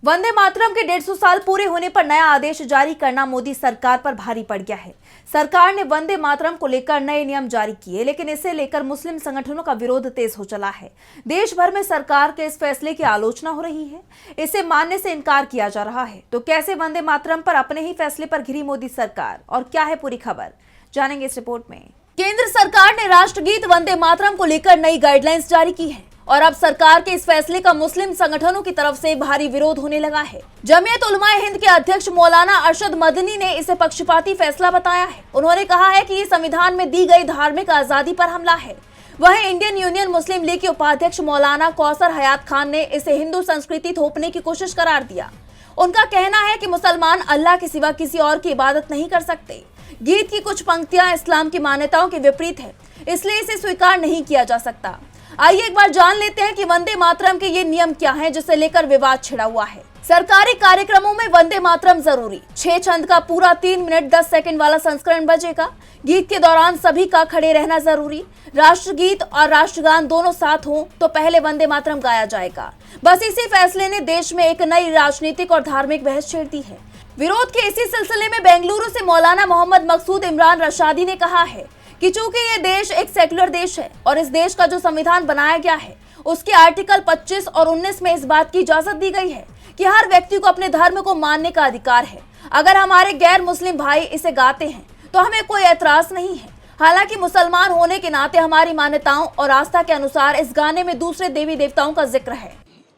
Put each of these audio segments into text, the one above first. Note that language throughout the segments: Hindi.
वंदे मातरम के 150 साल पूरे होने पर नया आदेश जारी करना मोदी सरकार पर भारी पड़ गया है। सरकार ने वंदे मातरम को लेकर नए नियम जारी किए, लेकिन इसे लेकर मुस्लिम संगठनों का विरोध तेज हो चला है। देश भर में सरकार के इस फैसले की आलोचना हो रही है, इसे मानने से इनकार किया जा रहा है। तो कैसे वंदे मातरम पर अपने ही फैसले पर घिरी मोदी सरकार, और क्या है पूरी खबर, जानेंगे इस रिपोर्ट में। केंद्र सरकार ने राष्ट्रगीत वंदे मातरम को लेकर नई गाइडलाइंस जारी की है और अब सरकार के इस फैसले का मुस्लिम संगठनों की तरफ से भारी विरोध होने लगा है। जमीयत उलमाए हिंद के अध्यक्ष मौलाना अरशद मदनी ने इसे पक्षपाती फैसला बताया है। उन्होंने कहा है कि ये संविधान में दी गई धार्मिक आजादी पर हमला है। वहीं इंडियन यूनियन मुस्लिम लीग के उपाध्यक्ष मौलाना कौसर हयात खान ने इसे हिंदू संस्कृति थोपने की कोशिश करार दिया। उनका कहना है कि मुसलमान अल्लाह के सिवा किसी और की इबादत नहीं कर सकते। गीत की कुछ पंक्तियां इस्लाम की मान्यताओं के विपरीत है, इसलिए इसे स्वीकार नहीं किया जा सकता। आइए एक बार जान लेते हैं कि वंदे मातरम के ये नियम क्या हैं, जिसे लेकर विवाद छिड़ा हुआ है। सरकारी कार्यक्रमों में वंदे मातरम जरूरी। 6 छंद का पूरा 3 मिनट 10 सेकंड वाला संस्करण बजेगा। गीत के दौरान सभी का खड़े रहना जरूरी। राष्ट्रगीत और राष्ट्रगान दोनों साथ हों तो पहले वंदे मातरम गाया जाएगा। बस इसी फैसले ने देश में एक नई राजनीतिक और धार्मिक बहस छेड़ दी है। विरोध के इसी सिलसिले में बेंगलुरु से मौलाना मोहम्मद मकसूद इमरान रशादी ने कहा है कि चूंकि ये देश एक सेक्युलर देश है और इस देश का जो संविधान बनाया गया है उसके आर्टिकल 25 और 19 में इस बात की इजाजत दी गई है कि हर व्यक्ति को अपने धर्म को मानने का अधिकार है। अगर हमारे गैर मुस्लिम भाई इसे गाते हैं तो हमें कोई एतराज नहीं है। हालांकि मुसलमान होने के नाते हमारी मान्यताओं और आस्था के अनुसार इस गाने में दूसरे देवी देवताओं का जिक्र है।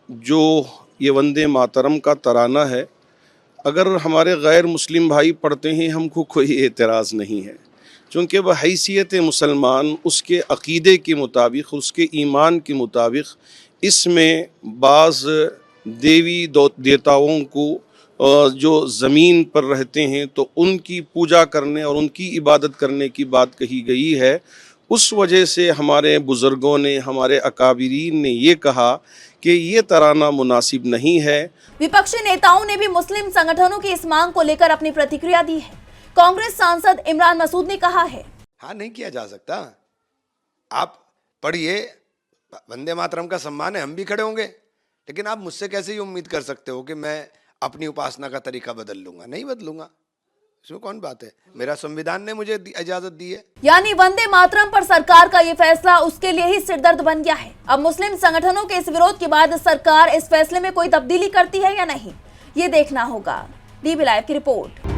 जो ये वंदे मातरम का तराना है, अगर हमारे गैर मुस्लिम भाई पढ़ते हैं हमको कोई एतराज़ नहीं है, चूँकि वह हैसियत मुसलमान उसके अक़ीदे के मुताबिक, उसके ईमान के मुताबिक इसमें बाज़ देवी देवताओं को जो ज़मीन पर रहते हैं तो उनकी पूजा करने और उनकी इबादत करने की बात कही गई है। उस वजह से हमारे बुज़ुर्गों ने, हमारे अकाबिरीन ने ये कहा कि ये तराना मुनासिब नहीं है। विपक्षी नेताओं ने भी मुस्लिम संगठनों की इस मांग को लेकर अपनी प्रतिक्रिया दी है। कांग्रेस सांसद इमरान मसूद ने कहा है, हाँ, नहीं किया जा सकता। आप पढ़िए, वंदे मातरम का सम्मान है, हम भी खड़े होंगे, लेकिन आप मुझसे कैसे ये उम्मीद कर सकते हो कि मैं अपनी उपासना का तरीका बदल लूंगा? नहीं बदलूंगा, इसमें कौन बात है। मेरा संविधान ने मुझे इजाजत दी है। यानी वंदे मातरम पर सरकार का ये फैसला उसके लिए ही सिरदर्द बन गया है। अब मुस्लिम संगठनों के इस विरोध के बाद सरकार इस फैसले में कोई तब्दीली करती है या नहीं, ये देखना होगा। DB लाइव की रिपोर्ट।